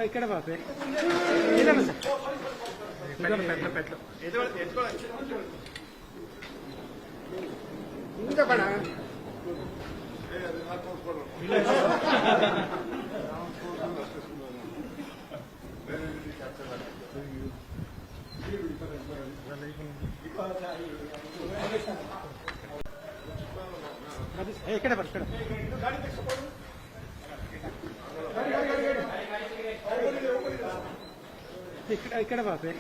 ఇక్కడ బాపే ఇంకా పడ ఇక్కడ పడ ఇక్కడ బాపే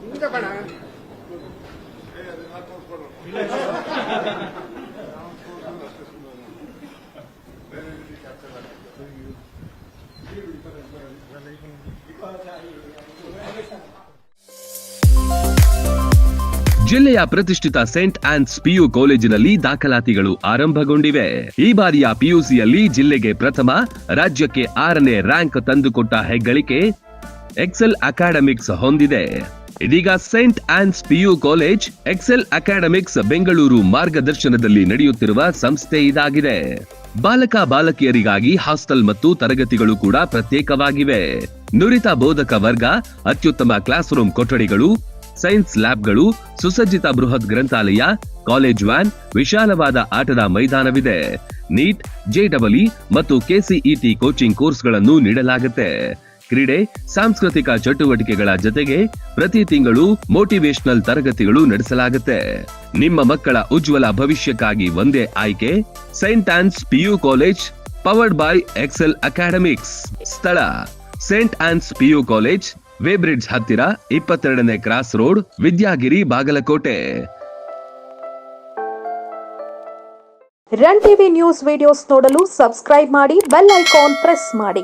ఇంకా పడ ಜಿಲ್ಲೆಯ ಪ್ರತಿಷ್ಠಿತ ಸೆಂಟ್ ಆನ್ಸ್ ಪಿಯು ಕಾಲೇಜಿನಲ್ಲಿ ದಾಖಲಾತಿಗಳು ಆರಂಭಗೊಂಡಿವೆ. ಈ ಬಾರಿಯ ಪಿಯುಸಿಯಲ್ಲಿ ಜಿಲ್ಲೆಗೆ ಪ್ರಥಮ, ರಾಜ್ಯಕ್ಕೆ 6ನೇ ರ್ಯಾಂಕ್ ತಂದುಕೊಟ್ಟ ಹೆಗ್ಗಳಿಕೆ ಎಕ್ಸೆಲ್ ಅಕಾಡೆಮಿಕ್ಸ್ ಹೊಂದಿದೆ. ಇದೀಗ St Ann's PU college Excel Academics Bengaluru ಮಾರ್ಗದರ್ಶನದಲ್ಲಿ ನಡೆಯುತ್ತಿರುವ ಸಂಸ್ಥೆ ಇದಾಗಿದೆ. ಬಾಲಕ ಬಾಲಕಿಯರಿಗಾಗಿ ಹಾಸ್ಟೆಲ್ ಮತ್ತು ತರಗತಿಗಳು ಕೂಡ ಪ್ರತ್ಯೇಕವಾಗಿವೆ. ನುರಿತ ಬೋಧಕ ವರ್ಗ, ಅತ್ಯುತ್ತಮ ಕ್ಲಾಸ್ ರೂಮ್ ಕೊಠಡಿಗಳು, ಸೈನ್ಸ್ ಲ್ಯಾಬ್ಗಳು, ಸುಸಜ್ಜಿತ ಬೃಹತ್ ಗ್ರಂಥಾಲಯ, ಕಾಲೇಜ್ ವ್ಯಾನ್, ವಿಶಾಲವಾದ ಆಟದ ಮೈದಾನವಿದೆ. ನೀಟ್, ಜೆಇಇ ಮತ್ತು ಕೆಸಿಇಟಿ ಕೋಚಿಂಗ್ ಕೋರ್ಸ್ಗಳನ್ನು ನೀಡಲಾಗುತ್ತೆ. ಕ್ರೀಡೆ, ಸಾಂಸ್ಕೃತಿಕ ಚಟುವಟಿಕೆಗಳ ಜೊತೆಗೆ ಪ್ರತಿ ತಿಂಗಳು ಮೋಟಿವೇಶನಲ್ ತರಗತಿಗಳು ನಡೆಸಲಾಗುತ್ತೆ. ನಿಮ್ಮ ಮಕ್ಕಳ ಉಜ್ವಲ ಭವಿಷ್ಯಕ್ಕಾಗಿ ಒಂದೇ ಆಯ್ಕೆ, saint Ann's PU college, powered by Excel academics. ಸ್ಥಳ saint Ann's PU college, weighbridge ಹತ್ತಿರ, 22ನೇ cross road, Vidyagiri, Bagalkote. Run TV news videos ನೋಡಲು ಸಬ್ಸ್ಕ್ರೈಬ್ ಮಾಡಿ, ಬೆಲ್ ಐಕಾನ್ ಪ್ರೆಸ್ ಮಾಡಿ.